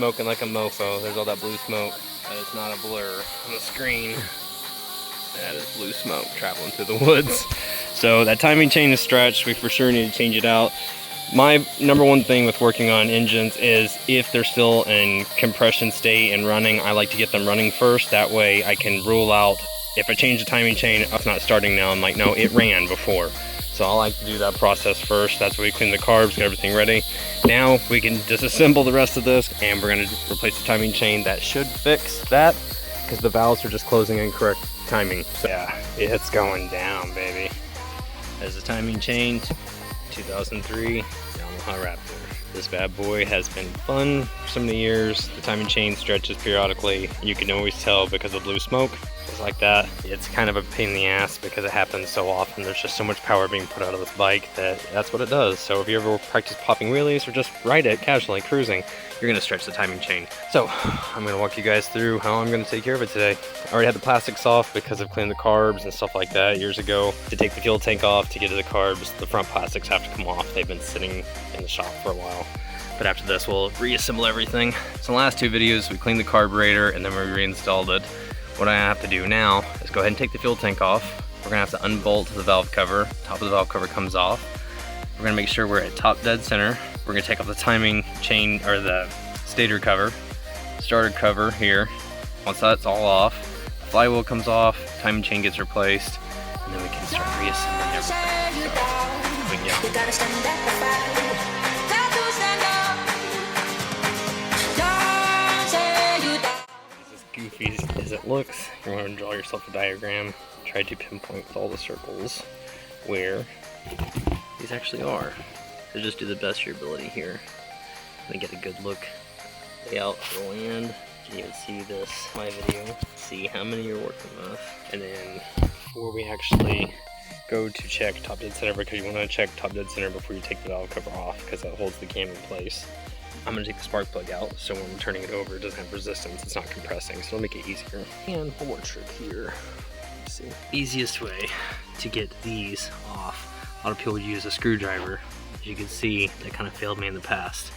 smoking like a mofo. There's all that blue smoke. That is not a blur on the screen. That is blue smoke traveling through the woods. So that timing chain is stretched. We for sure need to change it out. My number one thing with working on engines is if they're still in compression state and running, I like to get them running first. That way I can rule out, if I change the timing chain, it's not starting now. I'm like, no, it ran before. So I like to do that process first. That's why we clean the carbs, get everything ready. Now we can disassemble the rest of this, and we're gonna replace the timing chain. That should fix that, because the valves are just closing incorrect timing. So yeah, it's going down, baby. There's the timing chain, 2003 Yamaha Raptor. This bad boy has been fun for so many years. The timing chain stretches periodically. You can always tell because of blue smoke. Just like that. It's kind of a pain in the ass because it happens so often. There's just so much power being put out of this bike that's what it does. So if you ever practice popping wheelies or just ride it casually, cruising, you're gonna stretch the timing chain. So I'm gonna walk you guys through how I'm gonna take care of it today. I already had the plastics off because I've cleaned the carbs and stuff like that years ago. To take the fuel tank off to get to the carbs, the front plastics have to come off. They've been sitting in the shop for a while. But after this, we'll reassemble everything. So the last two videos, we cleaned the carburetor and then we reinstalled it. What I have to do now is go ahead and take the fuel tank off. We're gonna have to unbolt the valve cover. Top of the valve cover comes off. We're gonna make sure we're at top dead center. We're gonna take off the timing chain, or the stator cover, starter cover here. Once that's all off, the flywheel comes off, timing chain gets replaced, and then we can start reassembling everything. So, as goofy as it looks, you're going to draw yourself a diagram. Try to pinpoint with all the circles where these actually are. So just do the best of your ability here. And get a good look layout for the land. You can even see this my video. See how many you're working with. And then before we actually go to check top dead center, because you want to check top dead center before you take the valve cover off, because that holds the cam in place. I'm going to take the spark plug out, so when I'm turning it over, it doesn't have resistance, it's not compressing, so it'll make it easier. And one more trick here. Let's see. Easiest way to get these off. A lot of people use a screwdriver. As you can see, that kind of failed me in the past.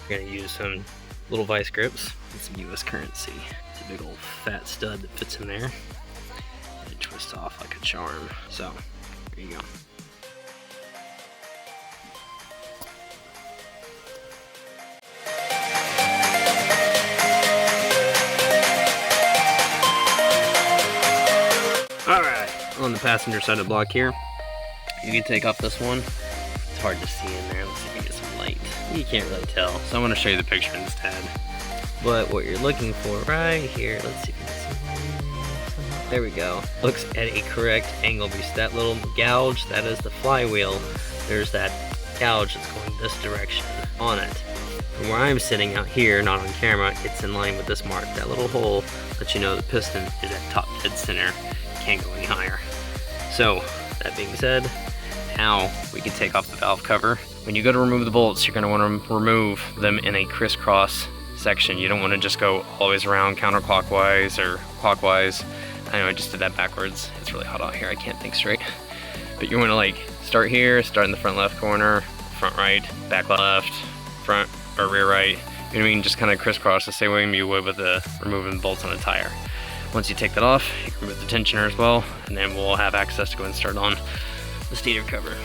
You're going to use some little vice grips and some US currency. It's a big old fat stud that fits in there. And it twists off like a charm. So, there you go. Alright, on the passenger side of the block here, you can take off this one. It's hard to see in there. Let's see if we can get some light. You can't really tell, so I'm going to show you the picture instead. But what you're looking for right here, let's see if you can see. There we go. Looks at a correct angle, because that little gouge, that is the flywheel. There's that gouge that's going this direction on it. From where I'm sitting out here, not on camera, it's in line with this mark. That little hole lets you know the piston is at top dead center. Can't go any higher. So that being said, now we can take off the valve cover. When you go to remove the bolts, you're going to want to remove them in a crisscross section. You don't want to just go always around counterclockwise or clockwise. I know I just did that backwards. It's really hot out here, I can't think straight. But you want to like start here, start in the front left corner, front right, back left, front or rear right. You know what I mean? Just kind of crisscross the same way you would with removing the bolts on a tire. Once you take that off, you can remove the tensioner as well, and then we'll have access to go and start on the stator cover.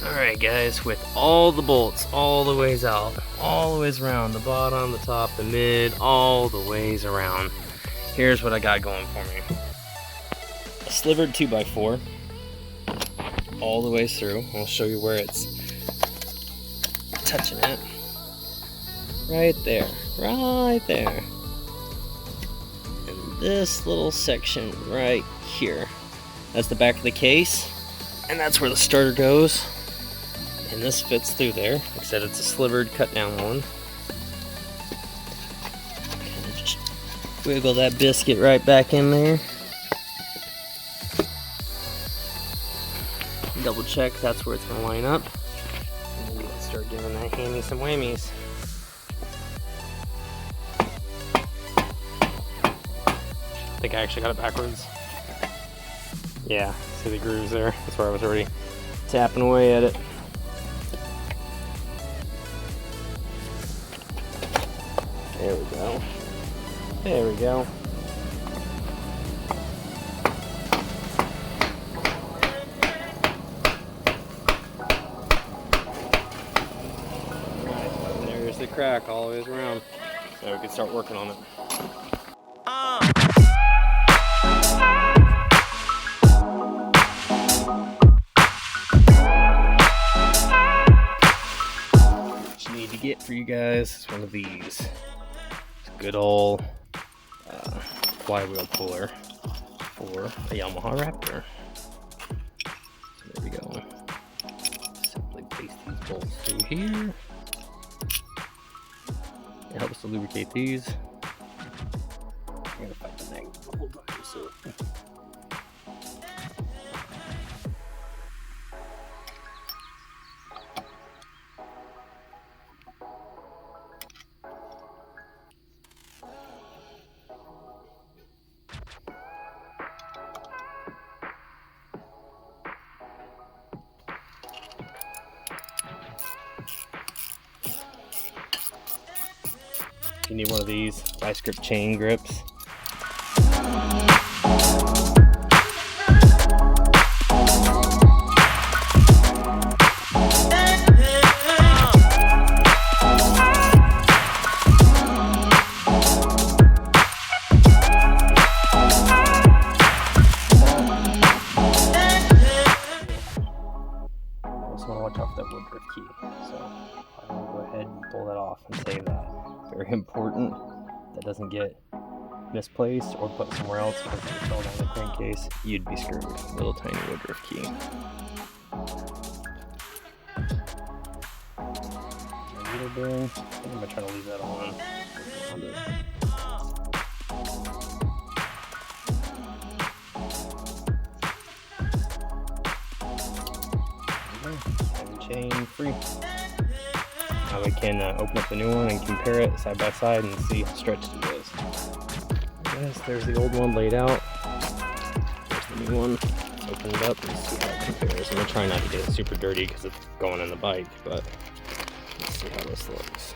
Alright guys, with all the bolts all the ways out, all the ways around, the bottom, the top, the mid, all the ways around, here's what I got going for me. A slivered 2x4. All the way through. I'll show you where it's touching it. Right there. Right there. And this little section right here. That's the back of the case. And that's where the starter goes. And this fits through there. Like I said, it's a slivered cut down one. Kind of just wiggle that biscuit right back in there. Double check that's where it's going to line up, and then we'll start giving that hammy some whammies. think I actually got it backwards. Yeah, see the grooves there? That's where I was already tapping away at it. There we go. There we go. Alright, there's the crack all the way around. So we can start working on it. What you need to get for you guys is one of these. It's a good old flywheel puller for a Yamaha Raptor. So there we go. Simply place these bolts through here. It helps to lubricate these. I'm gonna fight the thing the whole time, so. You need one of these vice grip chain grips. Watch off that woodruff key, so I'm going to go ahead and pull that off and save that. Very important that doesn't get misplaced or put somewhere else, because if it fell down the crankcase, you'd be screwed. Little tiny woodruff key. Needle bearing. I think I'm going to try to leave that on. Chain free. Now we can open up the new one and compare it side by side and see how stretched it is. Yes, there's the old one laid out. There's the new one. Open it up and see how it compares. I'm gonna try not to get it super dirty because it's going in the bike, but let's see how this looks.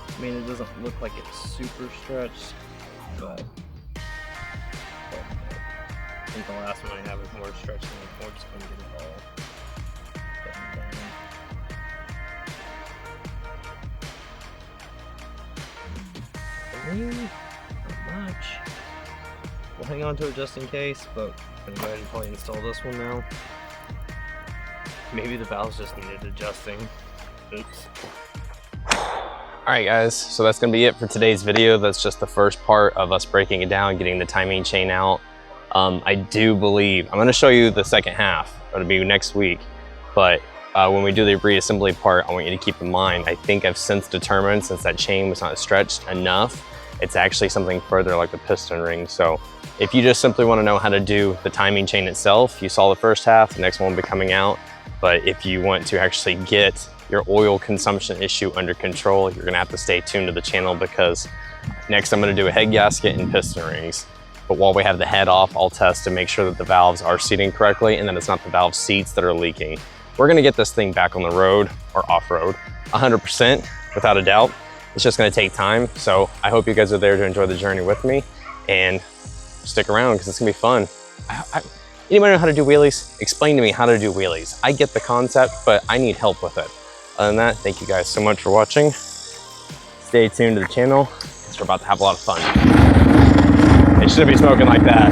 I mean, it doesn't look like it's super stretched, but I think the last one I have is more stretched than before, just couldn't get it all. Really? Not much. We'll hang on to it just in case, but I'm gonna go ahead and probably install this one now. Maybe the valves just needed adjusting. Oops. Alright guys, so that's going to be it for today's video. That's just the first part of us breaking it down, getting the timing chain out. I do believe, I'm going to show you the second half, it'll be next week, but when we do the reassembly part, I want you to keep in mind, I think I've since determined, since that chain was not stretched enough, it's actually something further like the piston ring. So if you just simply want to know how to do the timing chain itself, you saw the first half, the next one will be coming out. But if you want to actually get your oil consumption issue under control, you're gonna have to stay tuned to the channel, because next I'm gonna do a head gasket and piston rings. But while we have the head off, I'll test to make sure that the valves are seating correctly and that it's not the valve seats that are leaking. We're gonna get this thing back on the road or off-road 100%, without a doubt. It's just gonna take time. So I hope you guys are there to enjoy the journey with me and stick around, because it's gonna be fun. Anybody know how to do wheelies? Explain to me how to do wheelies. I get the concept, but I need help with it. Other than that, thank you guys so much for watching. Stay tuned to the channel, because we're about to have a lot of fun. It shouldn't be smoking like that.